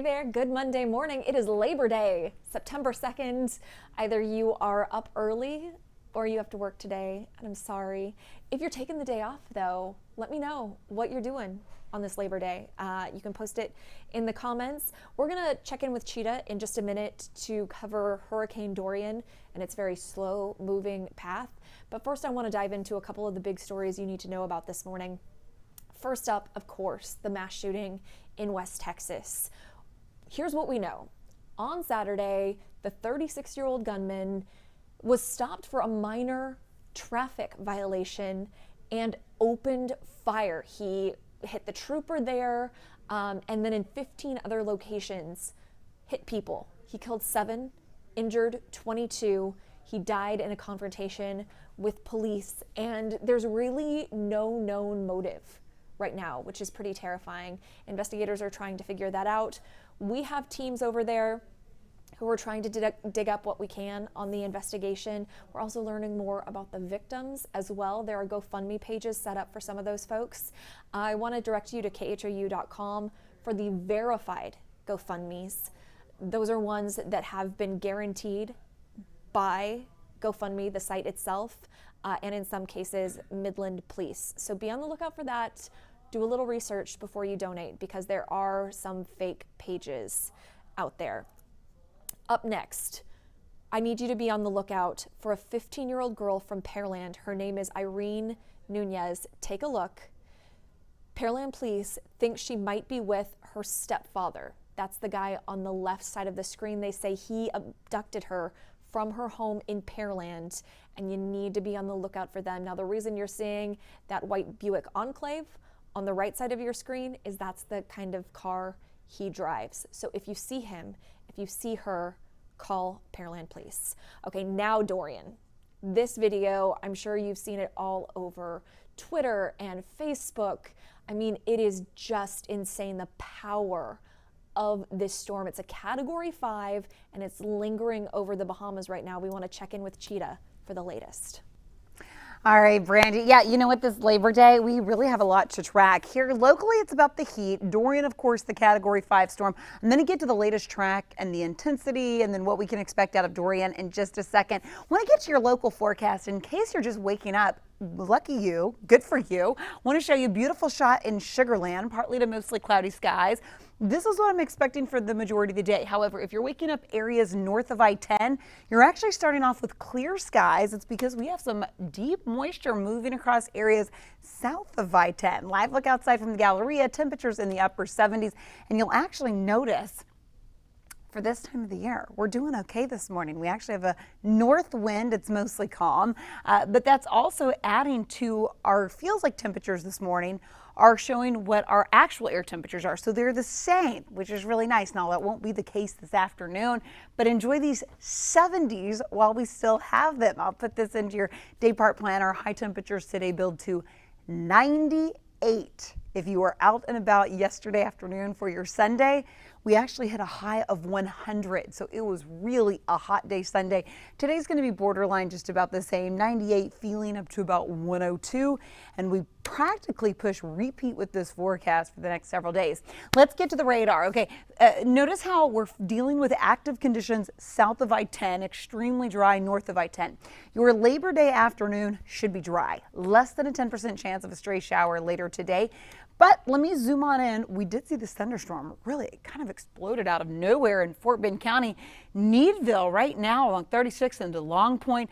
there, good Monday morning. It is Labor Day, September 2nd. Either you are up early or you have to work today, and I'm sorry. If you're taking the day off though, let me know what you're doing on this Labor Day. You can post it in the comments. We're gonna check in with Cheetah in just a minute to cover Hurricane Dorian and its very slow moving path. But first I wanna dive into a couple of the big stories you need to know about this morning. First up, of course, the mass shooting in West Texas. Here's what we know. On Saturday, the 36-year-old gunman was stopped for a minor traffic violation and opened fire. He hit the trooper there, and then in 15 other locations, hit people. He killed 7, injured 22. He died in a confrontation with police, and there's really no known motive right now, which is pretty terrifying. Investigators are trying to figure that out. We have teams over there who are trying to dig up what we can on the investigation. We're also learning more about the victims as well. There are GoFundMe pages set up for some of those folks. I want to direct you to khou.com for the verified GoFundMes. Those are ones that have been guaranteed by GoFundMe, the site itself, and in some cases, Midland Police. So be on the lookout for that. Do a little research before you donate because there are some fake pages out there. Up next, I need you to be on the lookout for a 15-year-old girl from Pearland. Her name is Irene Nunez. Take a look. Pearland police think she might be with her stepfather. That's the guy on the left side of the screen. They say he abducted her from her home in Pearland, and you need to be on the lookout for them. Now, the reason you're seeing that white Buick Enclave on the right side of your screen is that's the kind of car he drives. So if you see him, if you see her, call Pearland Police. Okay, now Dorian. This video, I'm sure you've seen it all over Twitter and Facebook. I mean, it is just insane, the power of this storm. It's a Category 5 and it's lingering over the Bahamas right now. We want to check in with Cheetah for the latest. All right, Brandy. Yeah, you know what, this Labor Day, we really have a lot to track. Here locally, it's about the heat. Dorian, of course, the Category 5 storm. I'm going to get to the latest track and the intensity and then what we can expect out of Dorian in just a second. I want to get to your local forecast in case you're just waking up. Lucky you, good for you. Want to show you a beautiful shot in Sugar Land, partly to mostly cloudy skies. This is what I'm expecting for the majority of the day. However, if you're waking up areas north of I-10, you're actually starting off with clear skies. It's because we have some deep moisture moving across areas south of I-10. Live look outside from the Galleria, temperatures in the upper 70s, and you'll actually notice for this time of the year, we're doing okay this morning. We actually have a north wind. It's mostly calm, but that's also adding to our feels like temperatures this morning are showing what our actual air temperatures are. So they're the same, which is really nice. Now that won't be the case this afternoon, but enjoy these 70s while we still have them. I'll put this into your day part plan. Our high temperatures today build to 98. If you were out and about yesterday afternoon for your Sunday, we actually hit a high of 100. So it was really a hot day Sunday. Today's going to be borderline just about the same, 98 feeling up to about 102. And we practically push repeat with this forecast for the next several days. Let's get to the radar. Okay, notice how we're dealing with active conditions south of I-10, extremely dry north of I-10. Your Labor Day afternoon should be dry, less than a 10% chance of a stray shower later today. But let me zoom on in. We did see this thunderstorm. Really, it kind of exploded out of nowhere in Fort Bend County. Needville right now along 36 into Long Point.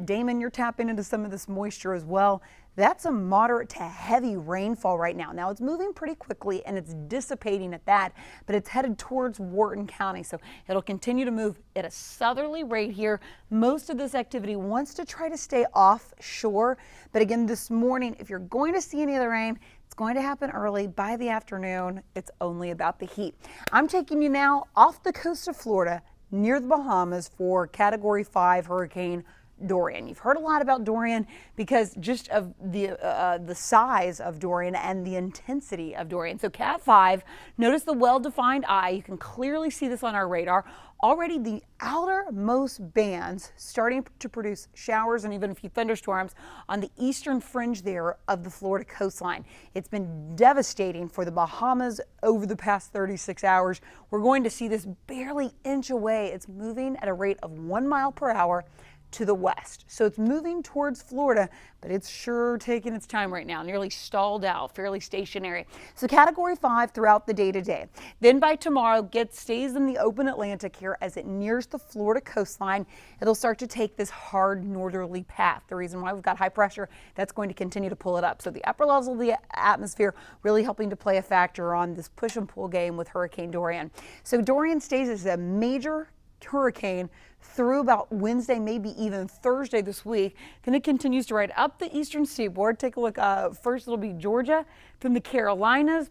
Damon, you're tapping into some of this moisture as well. That's a moderate to heavy rainfall right now. Now it's moving pretty quickly and it's dissipating at that, but it's headed towards Wharton County. So it'll continue to move at a southerly rate here. Most of this activity wants to try to stay offshore. But again, this morning, if you're going to see any of the rain, it's going to happen early. By the afternoon, it's only about the heat. I'm taking you now off the coast of Florida near the Bahamas for Category 5 Hurricane Dorian. You've heard a lot about Dorian because just of the size of Dorian and the intensity of Dorian. So Cat 5, notice the well-defined eye. You can clearly see this on our radar. Already the outermost bands starting to produce showers and even a few thunderstorms on the eastern fringe there of the Florida coastline. It's been devastating for the Bahamas over the past 36 hours. We're going to see this barely inch away. It's moving at a rate of 1 mile per hour to the west. So it's moving towards Florida, but it's sure taking its time right now, nearly stalled out, fairly stationary. So Category 5 throughout the day today. Then by tomorrow, stays in the open Atlantic here as it nears the Florida coastline. It'll start to take this hard northerly path. The reason why we've got high pressure, that's going to continue to pull it up. So the upper levels of the atmosphere really helping to play a factor on this push and pull game with Hurricane Dorian. So Dorian stays as a major hurricane through about Wednesday, maybe even Thursday this week. Then it continues to ride up the eastern seaboard. Take a look. First it'll be Georgia, then the Carolinas,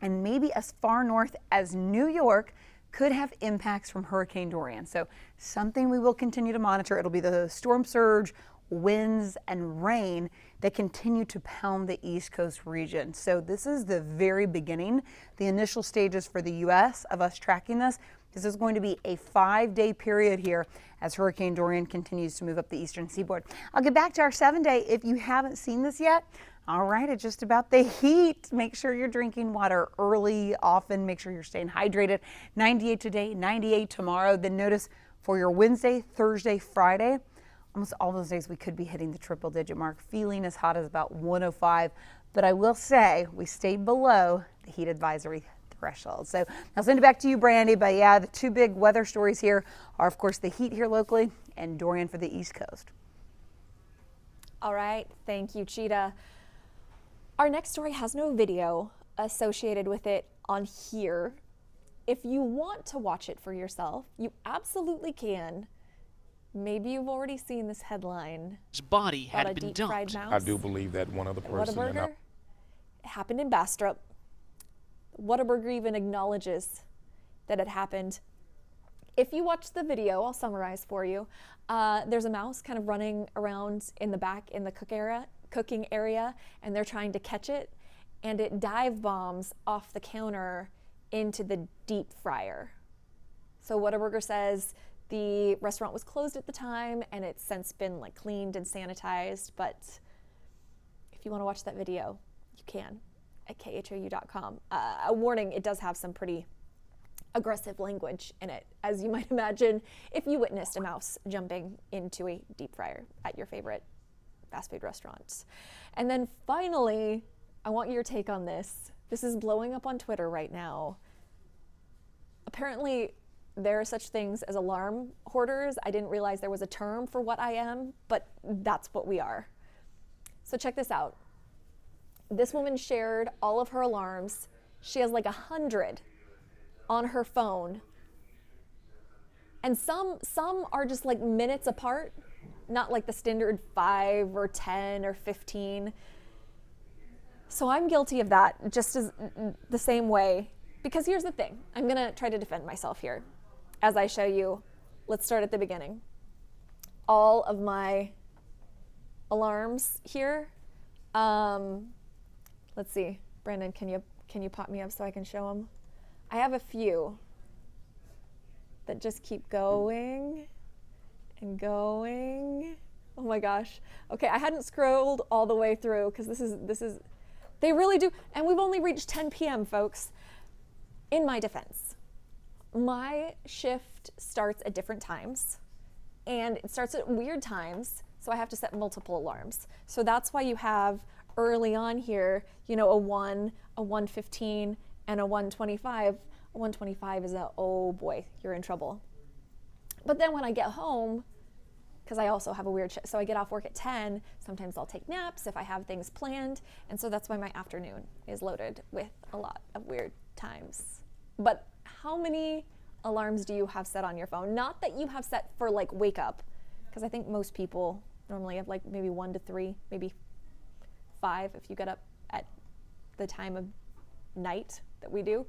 and maybe as far north as New York could have impacts from Hurricane Dorian. So something we will continue to monitor. It'll be the storm surge, winds, and rain that continue to pound the East Coast region. So this is the very beginning, the initial stages for the U.S. of us tracking this. This is going to be a 5-day period here as Hurricane Dorian continues to move up the eastern seaboard. I'll get back to our 7-day. If you haven't seen this yet, all right, it's just about the heat. Make sure you're drinking water early, often. Make sure you're staying hydrated. 98 today, 98 tomorrow. Then notice for your Wednesday, Thursday, Friday, almost all those days we could be hitting the triple-digit mark, feeling as hot as about 105. But I will say we stayed below the heat advisory threshold. So I'll send it back to you, Brandy. But yeah, the two big weather stories here are, of course, the heat here locally and Dorian for the East Coast. All right. Thank you, Cheetah. Our next story has no video associated with it on here. If you want to watch it for yourself, you absolutely can. Maybe you've already seen this headline. His body had been dumped. I do believe that one other person. Whataburger. It happened in Bastrop. Whataburger even acknowledges that it happened. If you watch the video, I'll summarize for you. There's a mouse kind of running around in the back in the cooking area, and they're trying to catch it, and it dive bombs off the counter into the deep fryer. So Whataburger says the restaurant was closed at the time, and it's since been like cleaned and sanitized. But if you want to watch that video, you can at khou.com. A warning: it does have some pretty aggressive language in it, as you might imagine if you witnessed a mouse jumping into a deep fryer at your favorite fast food restaurant. And then finally, I want your take on this. This is blowing up on Twitter right now. Apparently, there are such things as alarm hoarders. I didn't realize there was a term for what I am, but that's what we are. So check this out. This woman shared all of her alarms. She has like 100 on her phone. And some are just like minutes apart, not like the standard 5 or 10 or 15. So I'm guilty of that just as the same way. Because here's the thing. I'm gonna try to defend myself here as I show you. Let's start at the beginning. All of my alarms here. Let's see, Brandon, can you pop me up so I can show them? I have a few that just keep going and going. Oh my gosh. Okay, I hadn't scrolled all the way through because this is, they really do. And we've only reached 10 p.m., folks. In my defense, my shift starts at different times and it starts at weird times. So I have to set multiple alarms. So that's why you have early on here, you know, a 1, a 1:15, and a 1:25. A 1:25 is a, oh boy, you're in trouble. But then when I get home, because I also have a weird shift, so I get off work at 10, sometimes I'll take naps if I have things planned, and so that's why my afternoon is loaded with a lot of weird times. But how many alarms do you have set on your phone? Not that you have set for like wake up, because I think most people normally have like maybe 1 to 3, maybe 5 if you get up at the time of night that we do.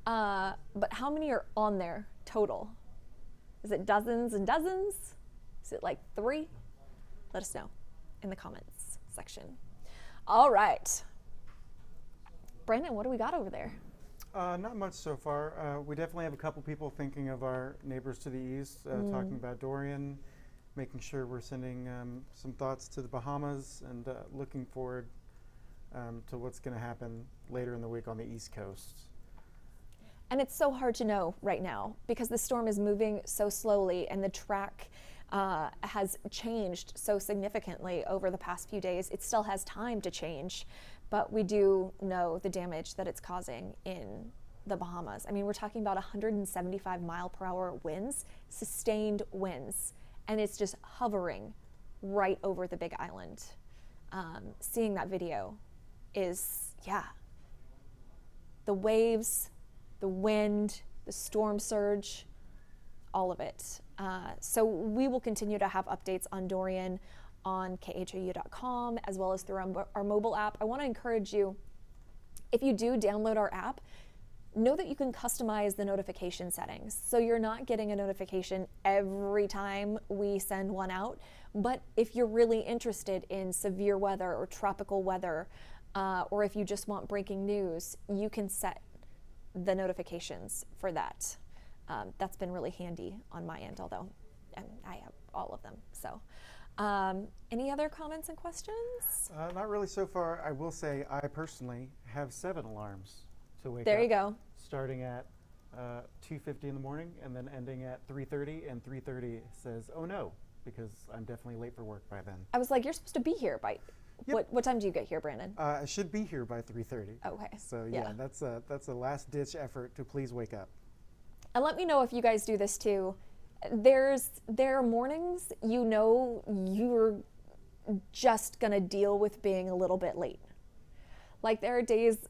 But how many are on there total? Is it dozens and dozens? Is it like 3, let us know in the comments section. All right. Brandon, what do we got over there? Not much so far. We definitely have a couple people thinking of our neighbors to the east, talking about Dorian, making sure we're sending some thoughts to the Bahamas, and looking forward to what's going to happen later in the week on the East Coast. And it's so hard to know right now because the storm is moving so slowly and the track has changed so significantly over the past few days. It still has time to change, but we do know the damage that it's causing in the Bahamas. I mean, we're talking about 175 mile per hour winds, sustained winds, and it's just hovering right over the Big Island. Seeing that video is, the waves, the wind, the storm surge, all of it. So we will continue to have updates on Dorian on khou.com as well as through our mobile app. I want to encourage you, if you do download our app, know that you can customize the notification settings. So you're not getting a notification every time we send one out, but if you're really interested in severe weather or tropical weather, or if you just want breaking news, you can set the notifications for that. That's been really handy on my end, although I have all of them. So any other comments and questions? Not really so far. I will say I personally have 7 alarms to wake up. There you go. Starting at 2:50 in the morning and then ending at 3:30, and 3:30 says, oh no, because I'm definitely late for work by then. I was like, you're supposed to be here by, Yep. what time do you get here, Brandon? I should be here by 3:30. Okay. So Yeah. that's a last ditch effort to please wake up. And let me know if you guys do this too. There are mornings you're just gonna deal with being a little bit late. Like there are days,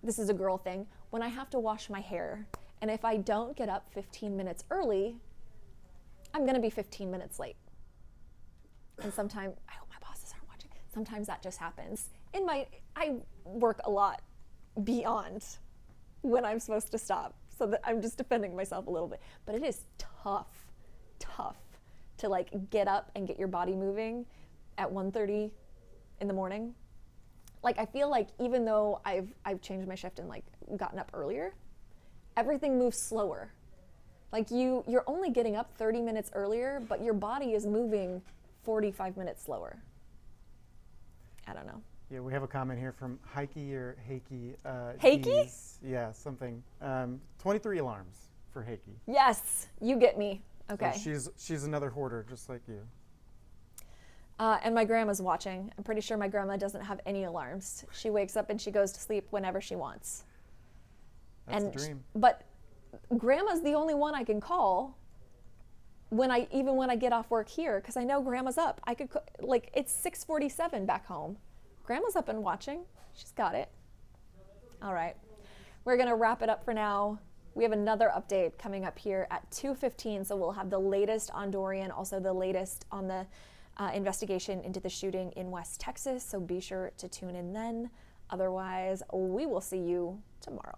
this is a girl thing, when I have to wash my hair, and if I don't get up 15 minutes early, I'm gonna be 15 minutes late. And sometimes, I hope my bosses aren't watching, sometimes that just happens. I work a lot beyond when I'm supposed to stop, so that I'm just defending myself a little bit. But it is tough to like get up and get your body moving at 1:30 in the morning. Like I feel like even though I've changed my shift and like gotten up earlier, everything moves slower. Like you're only getting up 30 minutes earlier, but your body is moving 45 minutes slower. I don't know. Yeah, we have a comment here from Heike or Heike. Heike? Dees. Yeah, something. 23 alarms for Heike. Yes, you get me. Okay. So she's another hoarder, just like you. And my grandma's watching. I'm pretty sure my grandma doesn't have any alarms. She wakes up and she goes to sleep whenever she wants. That's the dream. But grandma's the only one I can call when I get off work here, because I know grandma's up. I could like it's 6:47 back home. Grandma's up and watching. She's got it. All right. We're going to wrap it up for now. We have another update coming up here at 2:15, so we'll have the latest on Dorian, also the latest on the investigation into the shooting in West Texas, so be sure to tune in then. Otherwise, we will see you tomorrow.